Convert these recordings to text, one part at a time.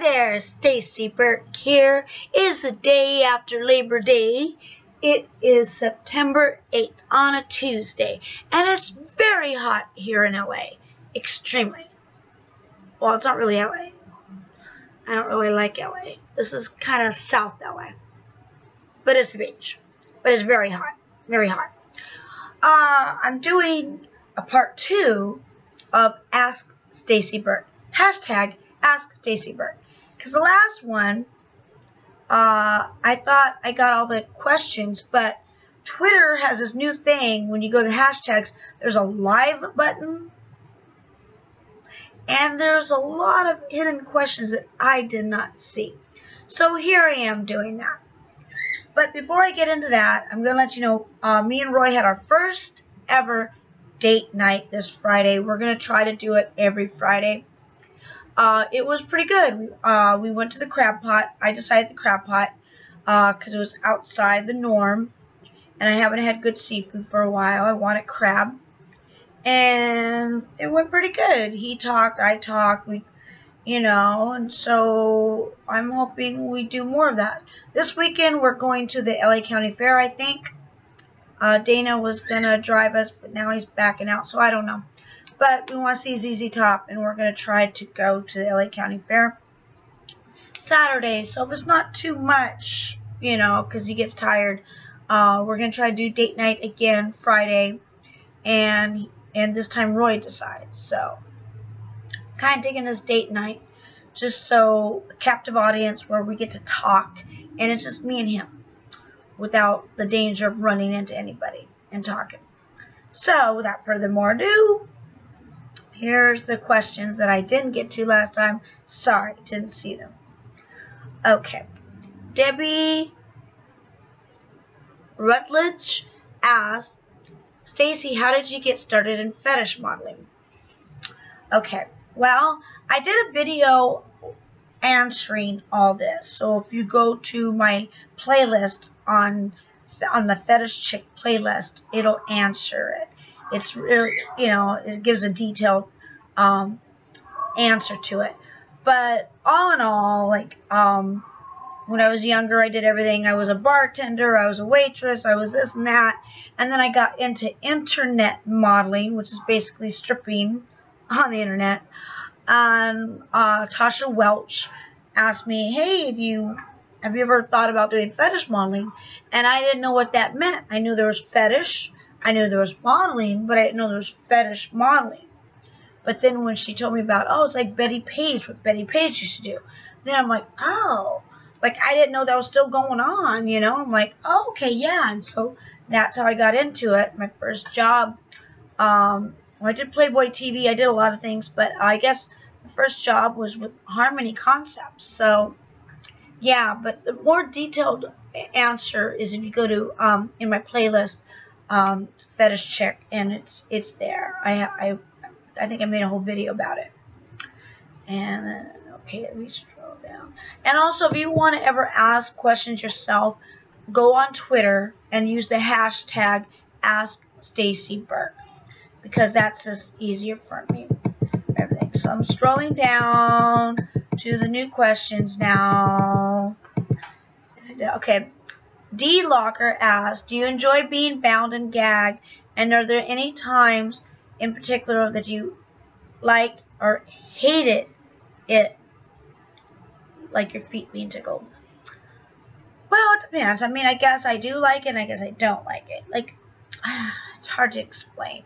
there, Stacy Burke here. It is the day after Labor Day. It is September 8th on a Tuesday, and it's very hot here in LA. Extremely. Well, it's not really LA. I don't really like LA. This is kind of South LA. But it's the beach. But it's very hot. Very hot. I'm doing a part 2 of Ask Stacy Burke. Hashtag Ask Stacy Burke. Because the last one, I thought I got all the questions, but Twitter has this new thing. When you go to the hashtags, there's a live button. And there's a lot of hidden questions that I did not see. So here I am doing that. But before I get into that, I'm going to let you know, me and Roy had our first ever date night this Friday. We're going to try to do it every Friday. It was pretty good. We went to the crab pot. I decided the crab pot because it was outside the norm. And I haven't had good seafood for a while. I wanted crab. And it went pretty good. He talked, I talked, and so I'm hoping we do more of that. This weekend we're going to the LA County Fair, I think. Dana was going to drive us, but now he's backing out, so I don't know. But we want to see ZZ Top, and we're going to try to go to the LA County Fair Saturday. So if it's not too much, because he gets tired, we're going to try to do date night again Friday, and this time Roy decides. So kind of digging this date night, just so a captive audience where we get to talk, and it's just me and him, without the danger of running into anybody and talking. So without further more ado, here's the questions that I didn't get to last time. Sorry, didn't see them. Okay. Debbie Rutledge asked, Stacy, how did you get started in fetish modeling? Okay. Well, I did a video answering all this. So if you go to my playlist on the Fetish Chick playlist, it'll answer it. It's really, it gives a detailed answer to it. But all in all, when I was younger, I did everything. I was a bartender, I was a waitress, I was this and that. And then I got into internet modeling, which is basically stripping on the internet. And Tasha Welch asked me, hey, have you ever thought about doing fetish modeling? And I didn't know what that meant. I knew there was fetish, I knew there was modeling, but I didn't know there was fetish modeling. But then when she told me about, it's like Betty Page, what Betty Page used to do, then I'm like, oh, I didn't know that was still going on, I'm like, oh, okay, yeah. And so that's how I got into it. My first job, I did Playboy TV, I did a lot of things, but I guess the first job was with Harmony Concepts. So, yeah, but the more detailed answer is if you go to, in my playlist, Fetish Chick, and it's there. I think I made a whole video about it. And, okay, let me scroll down. And also, if you want to ever ask questions yourself, go on Twitter and use the hashtag AskStacyBurke, because that's just easier for me. Everything. So I'm scrolling down to the new questions now. Okay. D. Locker asked, do you enjoy being bound and gagged? And are there any times in particular that you liked or hated it, like your feet being tickled? Well, it depends. I mean, I guess I do like it, and I guess I don't like it. It's hard to explain.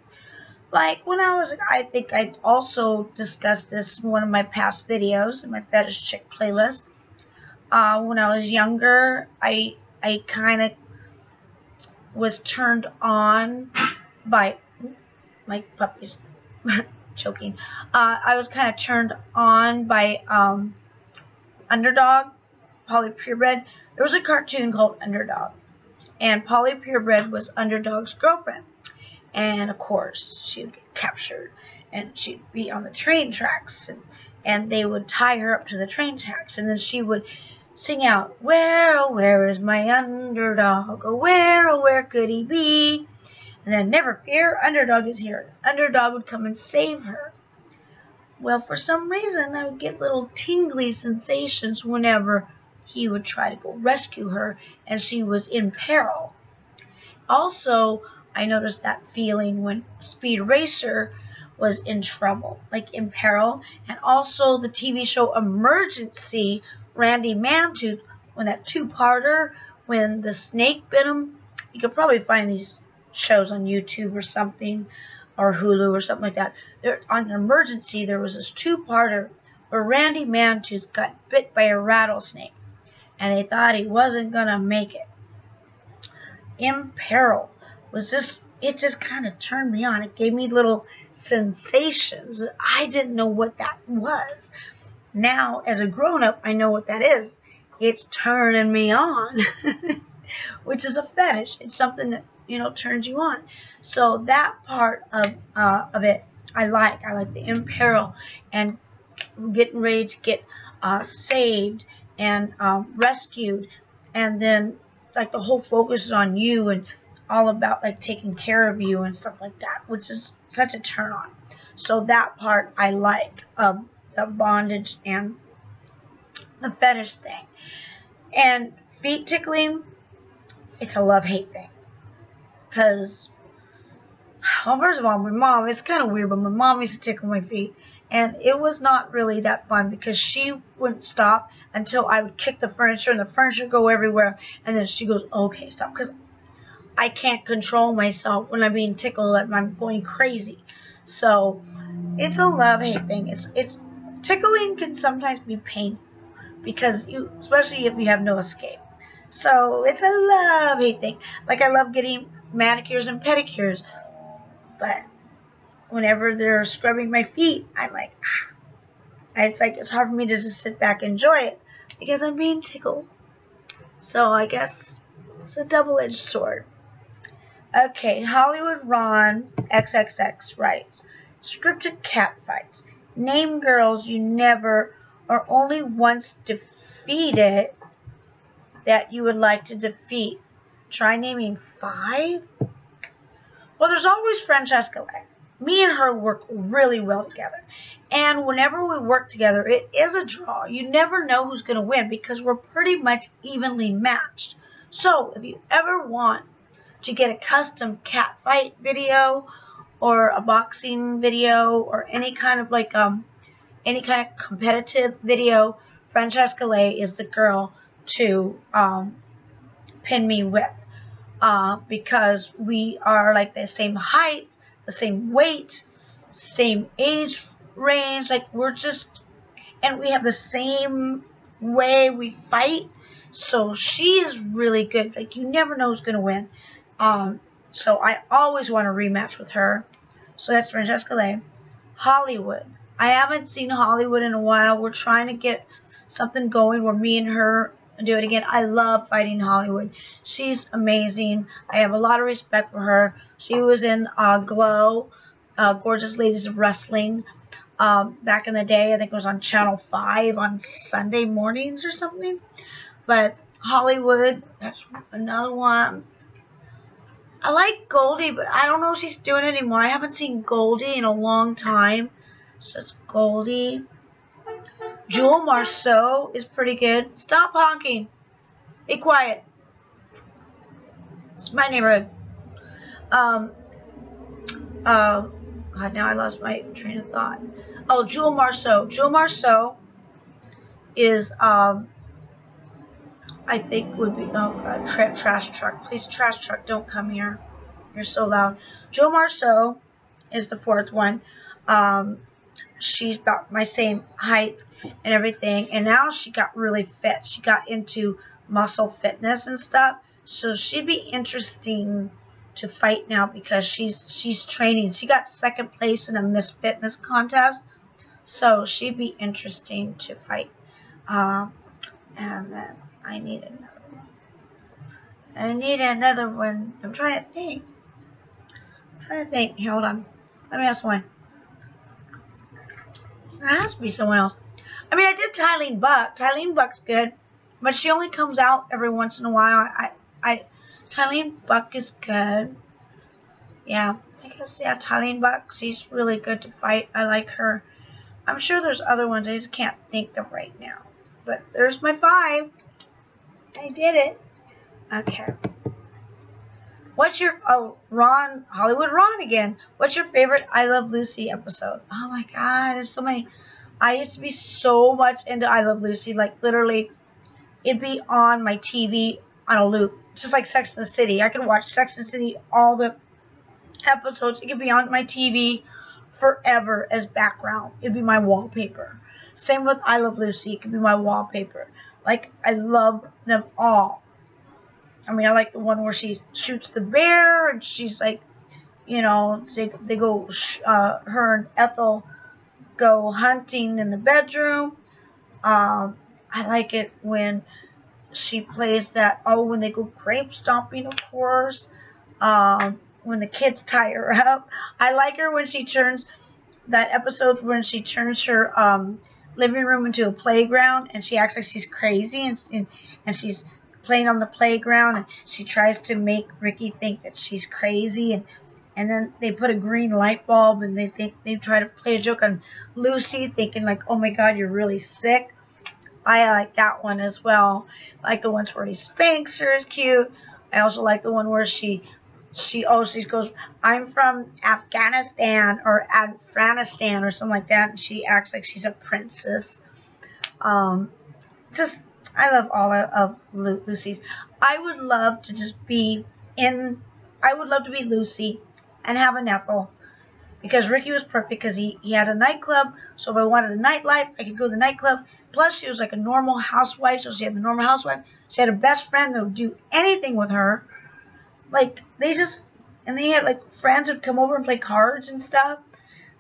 When I think I also discussed this in one of my past videos in my Fetish Chick playlist. When I was younger, I kind of was turned on by, my puppy's choking. I was kind of turned on by Underdog, Polly Purebred. There was a cartoon called Underdog, and Polly Purebred was Underdog's girlfriend. And of course, she would get captured, and she'd be on the train tracks, and they would tie her up to the train tracks, and then she would sing out, where, oh, where is my underdog? Oh, where could he be? And then, never fear, Underdog is here. Underdog would come and save her. Well, for some reason, I would get little tingly sensations whenever he would try to go rescue her and she was in peril. Also, I noticed that feeling when Speed Racer was in trouble, like in peril. And also the TV show Emergency, Randy Mantooth, when that two-parter, when the snake bit him. You could probably find these shows on YouTube or something, or Hulu or something like that. On Emergency, there was this two-parter where Randy Mantooth got bit by a rattlesnake, and they thought he wasn't going to make it. In peril was just, it just kind of turned me on. It gave me little sensations. I didn't know what that was. Now, as a grown-up, I know what that is. It's turning me on, which is a fetish. It's something that, you know, turns you on. So that part of it, I like. I like the in peril and getting ready to get saved and rescued, and then like the whole focus is on you and all about like taking care of you and stuff like that, which is such a turn on. So that part I like of the bondage and the fetish thing. And feet tickling, it's a love-hate thing. Because, well, first of all, my mom, it's kind of weird, but my mom used to tickle my feet. And it was not really that fun because she wouldn't stop until I would kick the furniture and the furniture would go everywhere. And then she goes, okay, stop. Because I can't control myself when I'm being tickled and I'm going crazy. So it's a love-hate thing. It's tickling can sometimes be painful because you, especially if you have no escape. So it's a love-hate thing. Like I love getting manicures and pedicures, but whenever they're scrubbing my feet, I'm like, ah. It's like it's hard for me to just sit back and enjoy it because I'm being tickled. So I guess it's a double-edged sword. Okay, Hollywood Ron XXX writes, scripted cat fights. Name girls you never or only once defeated that you would like to defeat. Try naming 5. Well, there's always Francesca Lay. Me and her work really well together. And whenever we work together, it is a draw. You never know who's going to win because we're pretty much evenly matched. So if you ever want to get a custom cat fight video or a boxing video or any kind of like any kind of competitive video, Francesca Lay is the girl to pin me with because we are like the same height, the same weight, same age range, like we're just, and we have the same way we fight. So she is really good. Like you never know who's gonna win. So I always want a rematch with her. So that's Francesca Lay. Hollywood. I haven't seen Hollywood in a while. We're trying to get something going where me and her do it again. I love fighting Hollywood. She's amazing. I have a lot of respect for her. She was in Glow, Gorgeous Ladies of Wrestling, back in the day. I think it was on Channel 5 on Sunday mornings or something. But Hollywood, that's another one. I like Goldie, but I don't know if she's doing it anymore. I haven't seen Goldie in a long time. So it's Goldie. Jewel Marceau is pretty good. Stop honking. Be quiet. It's my neighborhood. God, now I lost my train of thought. Oh, Jewel Marceau. Jewel Marceau is, I think would be, oh God, trash truck. Please, trash truck, don't come here. You're so loud. Jewel Marceau is the 4th one. She's about my same height and everything, and now she got really fit. She got into muscle fitness and stuff, so she'd be interesting to fight now because she's training. She got 2nd place in a Miss Fitness contest, so she'd be interesting to fight. And then I need another one. I need another one. I'm trying to think. Here, hold on. Let me ask one. There has to be someone else. I mean, I did Tylene Buck. Tylene Buck's good, but she only comes out every once in a while. Tylene Buck is good. Yeah, I guess, yeah, Tylene Buck, she's really good to fight. I like her. I'm sure there's other ones I just can't think of right now. But there's my 5. I did it. Okay. What's your, oh, Ron, Hollywood Ron again. What's your favorite I Love Lucy episode? Oh my God, there's so many. I used to be so much into I Love Lucy. Like, literally, it'd be on my TV on a loop. Just like Sex and the City. I could watch Sex and the City, all the episodes. It could be on my TV forever as background. It'd be my wallpaper. Same with I Love Lucy. It could be my wallpaper. Like, I love them all. I mean, I like the one where she shoots the bear, and she's like, you know, they go, her and Ethel go hunting in the bedroom. I like it when she plays that, oh, when they go grape stomping, of course. When the kids tie her up. I like her when she turns, that episode when she turns her living room into a playground, and she acts like she's crazy, and she's playing on the playground, and she tries to make Ricky think that she's crazy, and then they put a green light bulb, and they try to play a joke on Lucy, thinking like, oh my God, you're really sick. I like that one as well. I like the ones where he spanks her, is cute. I also like the one where she goes, I'm from Afghanistan or Afghanistan or something like that, and she acts like she's a princess. Just, I love all of Lucy's. I would love to just be I would love to be Lucy and have an Ethel, because Ricky was perfect because he had a nightclub, so if I wanted a nightlife, I could go to the nightclub. Plus, she was like a normal housewife, so she had the normal housewife. She had a best friend that would do anything with her. Like, they had like friends who'd come over and play cards and stuff.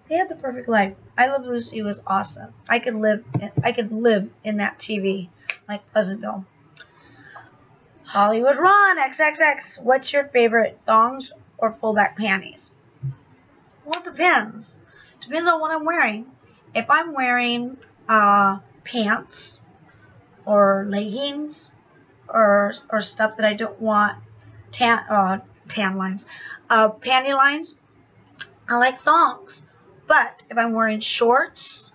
They had the perfect life. I Love Lucy was awesome. I could live in that TV, like Pleasantville. Hollywood Ron XXX. What's your favorite, thongs or fullback panties? Well, it depends. Depends on what I'm wearing. If I'm wearing pants or leggings or stuff that I don't want panty lines, I like thongs. But if I'm wearing shorts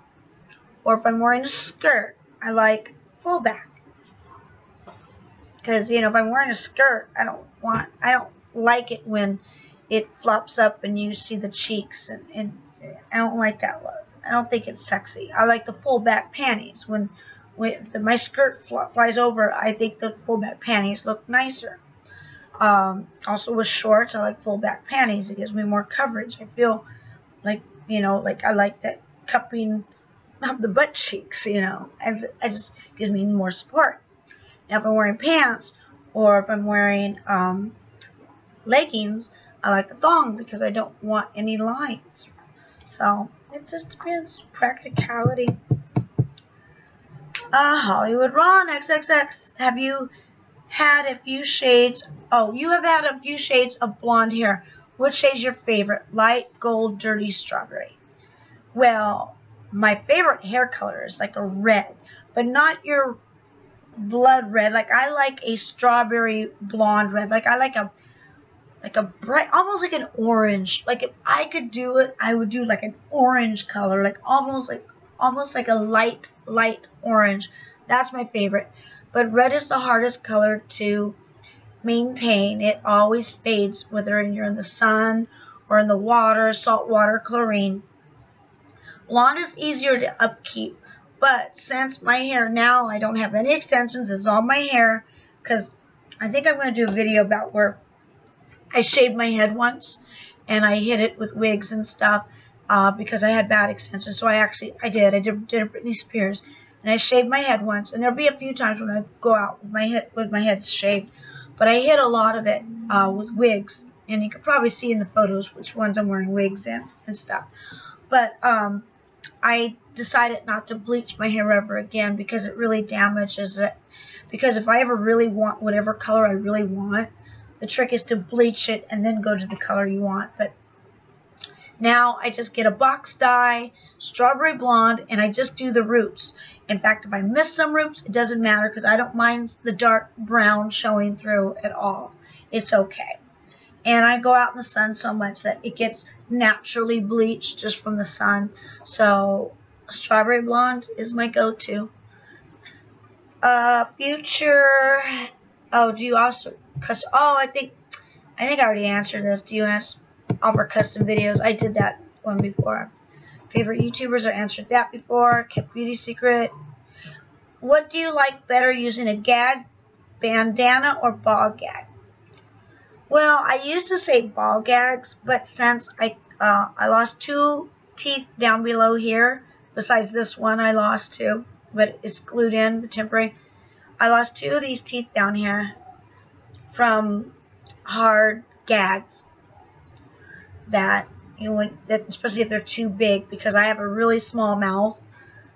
or if I'm wearing a skirt, I like fullback. Because, you know, if I'm wearing a skirt, I don't like it when it flops up and you see the cheeks, and I don't like that look. I don't think it's sexy. I like the fullback panties. When my skirt flies over, I think the fullback panties look nicer. Also with shorts, I like fullback panties. It gives me more coverage. I feel like, you know, like I like that cupping of the butt cheeks, you know, and it just gives me more support. Now, if I'm wearing pants or if I'm wearing leggings, I like a thong because I don't want any lines. So it just depends. Practicality. Hollywood Ron XXX. Have you had a few shades? Oh, you have had a few shades of blonde hair. Which shade's your favorite? Light, gold, dirty, strawberry. Well, my favorite hair color is like a red, but not your blood red. Like, I like a strawberry blonde red. Like, I like a bright, almost like an orange. Like, if I could do it, I would do like an orange color, like almost like a light orange. That's my favorite. But red is the hardest color to maintain. It always fades, whether you're in the sun or in the water, salt water, chlorine. Blonde is easier to upkeep, but since my hair now, I don't have any extensions. This is all my hair, because I think I'm going to do a video about where I shaved my head once, and I hid it with wigs and stuff, because I had bad extensions. So I did a Britney Spears, and I shaved my head once, and there'll be a few times when I go out with my head shaved, but I hid a lot of it with wigs, and you can probably see in the photos which ones I'm wearing wigs in and stuff. But I decided not to bleach my hair ever again because it really damages it. Because if I ever really want whatever color I really want, the trick is to bleach it and then go to the color you want. But now I just get a box dye, strawberry blonde, and I just do the roots. In fact, if I miss some roots, it doesn't matter because I don't mind the dark brown showing through at all. It's okay. And I go out in the sun so much that it gets naturally bleached just from the sun. So Strawberry blonde is my go-to. Future. Oh, do you also custom? Oh, I think I already answered this. Do you offer custom videos? I did that one before. Favorite YouTubers? I answered that before. Kept beauty secret. What do you like better, using a gag, bandana, or ball gag? Well, I used to say ball gags, but since I lost 2 teeth down below here, besides this one I lost 2, but it's glued in, the temporary. I lost 2 of these teeth down here from hard gags that, especially if they're too big, because I have a really small mouth.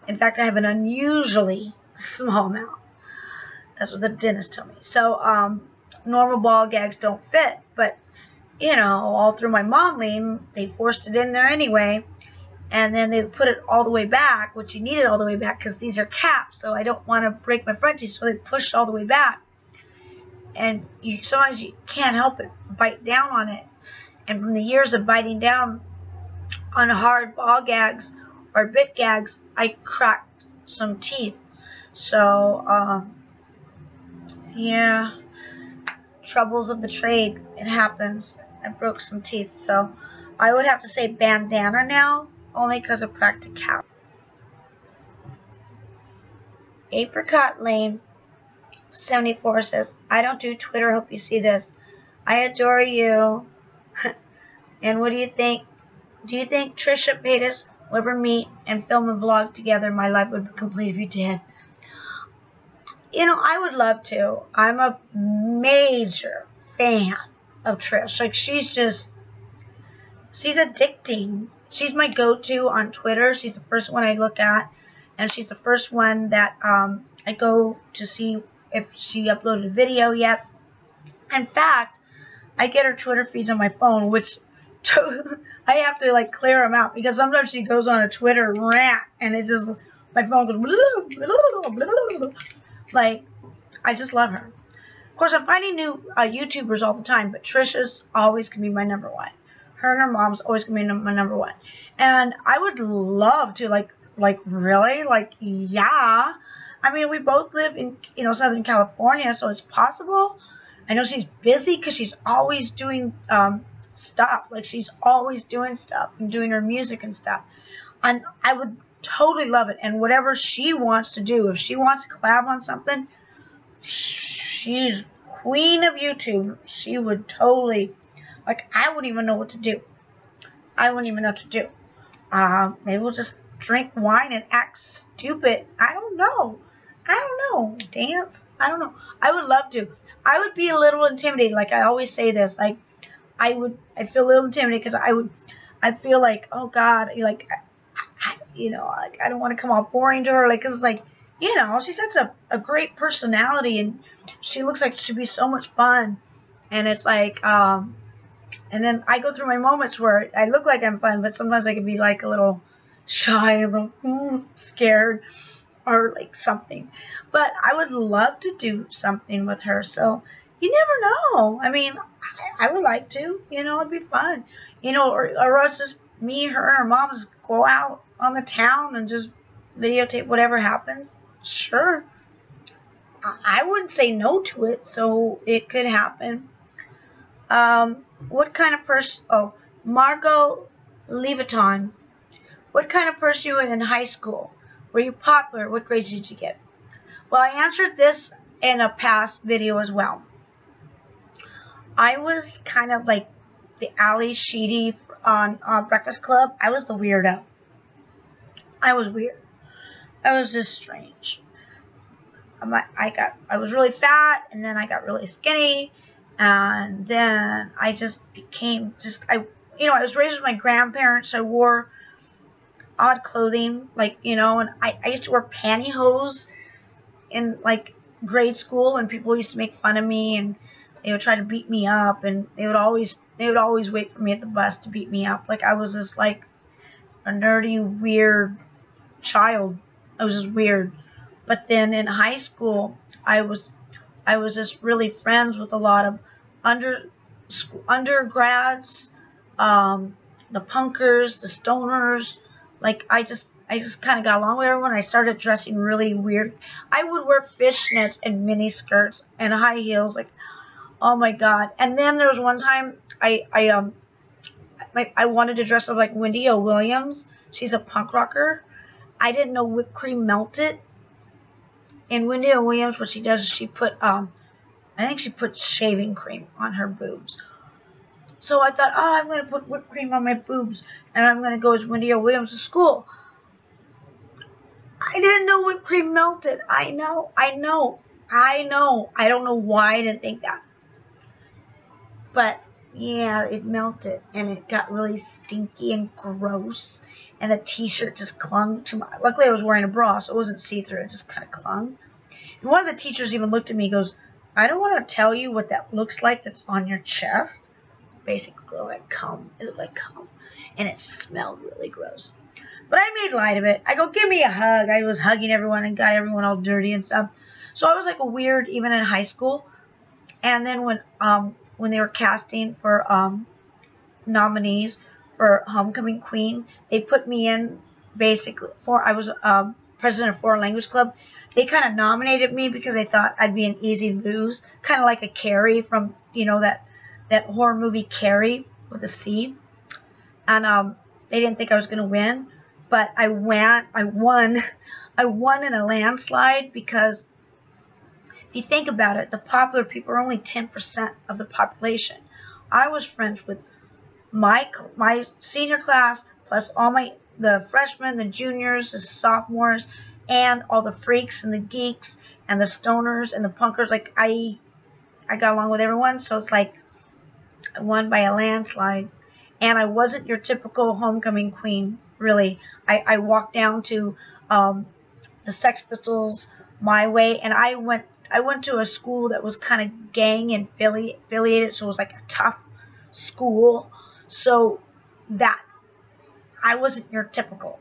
In fact, I have an unusually small mouth. That's what the dentist told me. So, normal ball gags don't fit, but, all through my modeling, they forced it in there anyway. And then they put it all the way back, which you need it all the way back because these are caps, so I don't want to break my front teeth, so they push all the way back. And sometimes you can't help it, bite down on it. And from the years of biting down on hard ball gags or bit gags, I cracked some teeth. So, yeah, troubles of the trade, it happens. I broke some teeth, so I would have to say bandana now. Only because of practicality. Apricot Lane 74 says, I don't do Twitter. Hope you see this. I adore you. And what do you think? Do you think Trish and Paytas will ever meet and film a vlog together? My life would be complete if you did. I would love to. I'm a major fan of Trish. Like, she's addicting. She's my go-to on Twitter. She's the first one I look at, and she's the first one that I go to see if she uploaded a video yet. In fact, I get her Twitter feeds on my phone, which I have to clear them out because sometimes she goes on a Twitter rant, and it's just my phone goes I just love her. Of course, I'm finding new YouTubers all the time, but Trisha's always gonna be my number one. Her and her mom's always going to be my number one. And I would love to, really? Yeah. I mean, we both live in, Southern California, so it's possible. I know she's busy because she's always doing stuff. She's always doing stuff and doing her music and stuff. And I would totally love it. And whatever she wants to do, if she wants to collab on something, she's queen of YouTube. She would totally... I wouldn't even know what to do. I wouldn't even know what to do. Maybe we'll just drink wine and act stupid. I don't know. Dance. I don't know. I would love to. I would be a little intimidated. I always say this. I'd feel a little intimidated because I'd feel like, oh God, I don't want to come off boring to her. Cause she's such a great personality, and she looks like she'd be so much fun. And it's and then I go through my moments where I look like I'm fun, but sometimes I can be a little shy, a little scared, or something. But I would love to do something with her. So you never know. I mean, I would like to. It'd be fun. Or else just me, her, and her mom just go out on the town and just videotape whatever happens. Sure. I wouldn't say no to it, so it could happen. What kind of person? Oh, Margot Leviton. What kind of person were you in high school? Were you popular? What grades did you get? Well, I answered this in a past video as well. I was kind of like the Ali Sheedy on Breakfast Club. I was the weirdo. I was weird. I was just strange. I was really fat, and then I got really skinny. And then I just became I was raised with my grandparents. I wore odd clothing, and I used to wear pantyhose in grade school, and people used to make fun of me, and they would try to beat me up, and they would always wait for me at the bus to beat me up. I was just a nerdy, weird child. I was just weird. But then in high school, I was just really friends with a lot of undergrads, the punkers, the stoners. I just I just kind of got along with everyone. I started dressing really weird. I would wear fishnets and mini skirts and high heels, like, oh my god. And then there was one time I wanted to dress up like Wendy Williams. She's a punk rocker. I didn't know whipped cream melted. And Wendy Williams, what she does is she put I think she put shaving cream on her boobs. So I thought, oh, I'm going to put whipped cream on my boobs, and I'm going to go as Wendy Williams to school. I didn't know whipped cream melted. I know. I don't know why I didn't think that. But, yeah, it melted, and it got really stinky and gross, and the t-shirt just clung to my... Luckily, I was wearing a bra, so it wasn't see-through. It just kind of clung. And one of the teachers even looked at me and goes, I don't want to tell you what that looks like that's on your chest. Basically like cum. It looked like cum. And it smelled really gross. But I made light of it. I go, give me a hug. I was hugging everyone and got everyone all dirty and stuff. So I was like a weird even in high school. And then when they were casting for nominees for Homecoming Queen, they put me in basically I was president of Foreign Language Club. They kind of nominated me because they thought I'd be an easy lose. Kind of like a Carrie from, you know, that horror movie Carrie with a C. And they didn't think I was going to win. But I won in a landslide because if you think about it, the popular people are only 10% of the population. I was friends with my senior class plus all the freshmen, the juniors, the sophomores, and all the freaks and the geeks and the stoners and the punkers. Like I got along with everyone, so it's like I won by a landslide. And I wasn't your typical homecoming queen, really. I walked down to the Sex Pistols my way, and I went to a school that was kind of gang and affiliated, so it was like a tough school. So that I wasn't your typical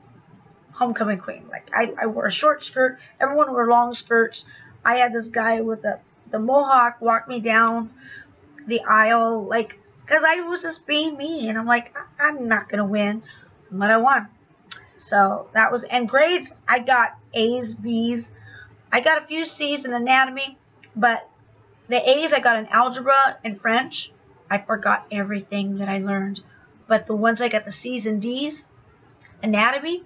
homecoming queen. Like I wore a short skirt, everyone wore long skirts. I had this guy with the mohawk walk me down the aisle, like, because I was just being me, and I'm like, I'm not gonna win, but I won. So that was, and grades, I got A's, B's. I got a few C's in anatomy, but the A's I got in algebra and French. I forgot everything that I learned, but the ones I got the C's and D's, anatomy,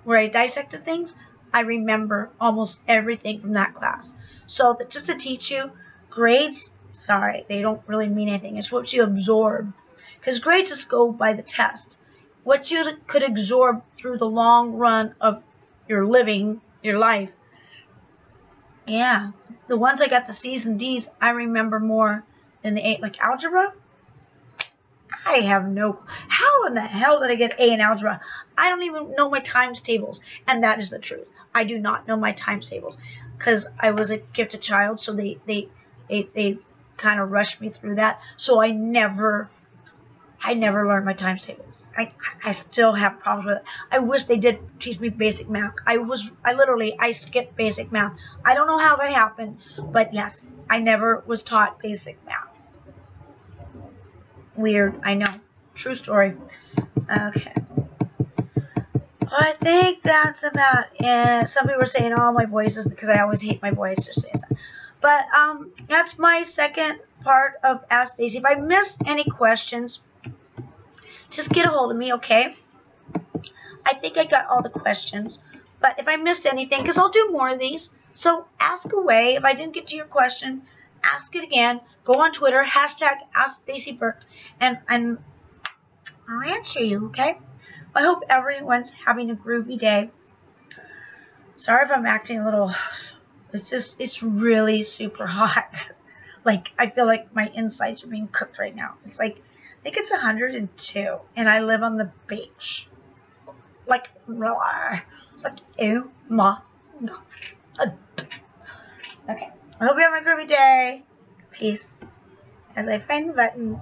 where I dissected things, I remember almost everything from that class. So just to teach you, grades, sorry, they don't really mean anything. It's what you absorb. Because grades just go by the test. What you could absorb through the long run of your living, your life. Yeah. The ones I got the C's and D's, I remember more than the A. Like algebra? I have no clue. How in the hell did I get A in algebra? I don't even know my times tables. And that is the truth. I do not know my times tables. Because I was a gifted child, so they kind of rushed me through that. So I never learned my times tables. I still have problems with it. I wish they did teach me basic math. I skipped basic math. I don't know how that happened, but yes, I never was taught basic math. Weird, I know. True story. Okay. I think that's about it. Some people are saying, oh, my voice is, because I always hate my voice. Or saying something. But that's my second part of Ask Stacy. If I missed any questions, just get a hold of me, okay? I think I got all the questions. But if I missed anything, because I'll do more of these, so ask away. If I didn't get to your question, ask it again. Go on Twitter, #AskStacyBurke, and I'll answer you, okay? I hope everyone's having a groovy day. Sorry if I'm acting a little... It's really super hot. Like, I feel like my insides are being cooked right now. It's like, I think it's 102, and I live on the beach. Like, oh my God. Okay, I hope you have a groovy day. Peace. As I find the button.